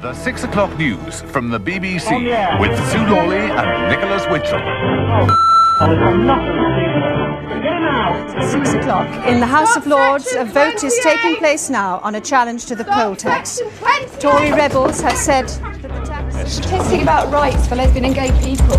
The 6 o'clock news from the BBC with Sue Lawley and Nicholas Whittle. 6 o'clock. In the House of Lords, a vote is taking place now on a challenge to the poll tax. Tory rebels have said that the tax... Protesting about rights for lesbian and gay people.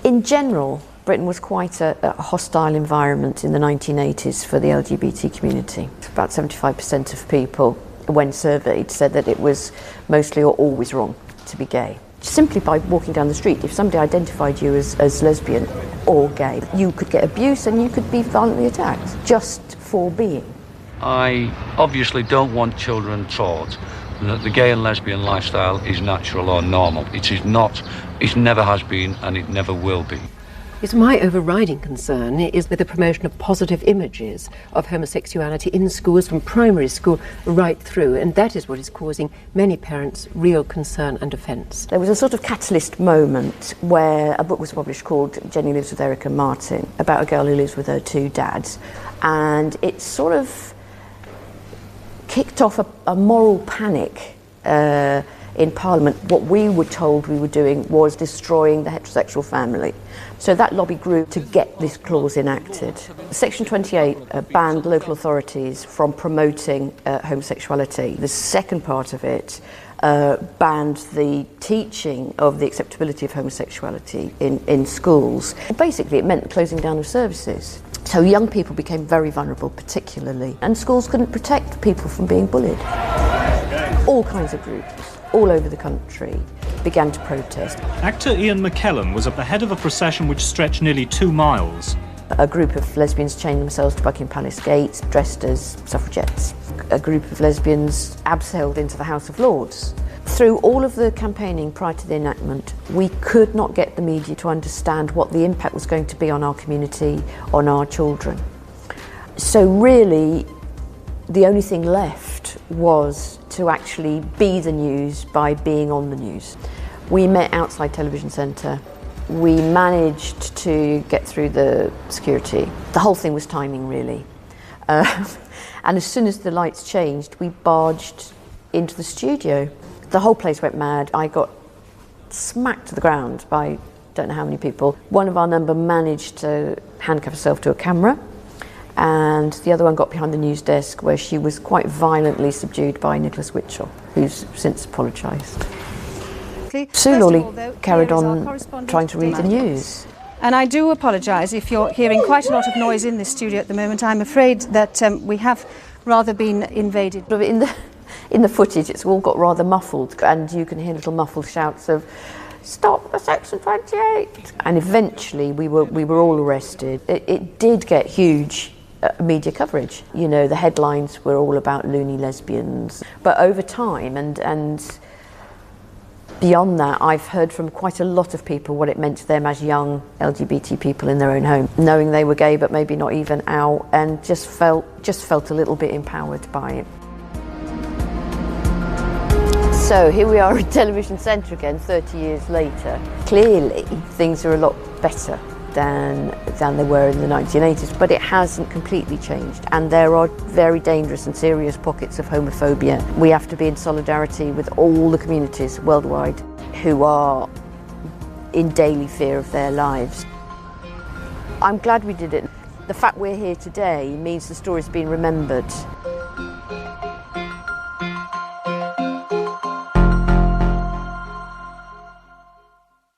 In general, Britain was quite a hostile environment in the 1980s for the LGBT community. About 75% of people, when surveyed, said that it was mostly or always wrong to be gay. Simply by walking down the street, if somebody identified you as lesbian or gay, you could get abuse and you could be violently attacked just for being. I obviously don't want children taught that the gay and lesbian lifestyle is natural or normal. It is not, it never has been, and it never will be. Yes, my overriding concern is with the promotion of positive images of homosexuality in schools from primary school right through, and that is what is causing many parents real concern and offence. There was a sort of catalyst moment where a book was published called Jenny Lives with Eric and Martin, about a girl who lives with her two dads, and it sort of kicked off a moral panic in Parliament. What we were told we were doing was destroying the heterosexual family. So that lobby grew to get this clause enacted. Section 28 banned local authorities from promoting homosexuality. The second part of it banned the teaching of the acceptability of homosexuality in schools. Basically, it meant closing down of services. So young people became very vulnerable, particularly, and schools couldn't protect people from being bullied. All kinds of groups all over the country began to protest. Actor Ian McKellen was at the head of a procession which stretched nearly 2 miles. A group of lesbians chained themselves to Buckingham Palace gates, dressed as suffragettes. A group of lesbians abseiled into the House of Lords. Through all of the campaigning prior to the enactment, we could not get the media to understand what the impact was going to be on our community, on our children. So really, the only thing left was to actually be the news by being on the news. We met outside Television Centre. We managed to get through the security. The whole thing was timing, really. And as soon as the lights changed, we barged into the studio. The whole place went mad. I got smacked to the ground by don't know how many people. One of our number managed to handcuff herself to a camera, and the other one got behind the news desk, where she was quite violently subdued by Nicholas Whittle, who's since apologised. Sue Lawley carried on trying to read the news. And I do apologise if you're hearing quite a lot of noise in this studio at the moment. I'm afraid that we have rather been invaded. In the footage, it's all got rather muffled, and you can hear little muffled shouts of "Stop the Section 28!" And eventually, we were all arrested. It did get huge media coverage. You know, the headlines were all about loony lesbians. But over time, and beyond that, I've heard from quite a lot of people what it meant to them as young LGBT people in their own home, knowing they were gay but maybe not even out, and just felt a little bit empowered by it. So here we are at Television Centre again, 30 years later. Clearly, things are a lot better than they were in the 1980s, but it hasn't completely changed, and there are very dangerous and serious pockets of homophobia. We have to be in solidarity with all the communities worldwide who are in daily fear of their lives. I'm glad we did it. The fact we're here today means the story's been remembered.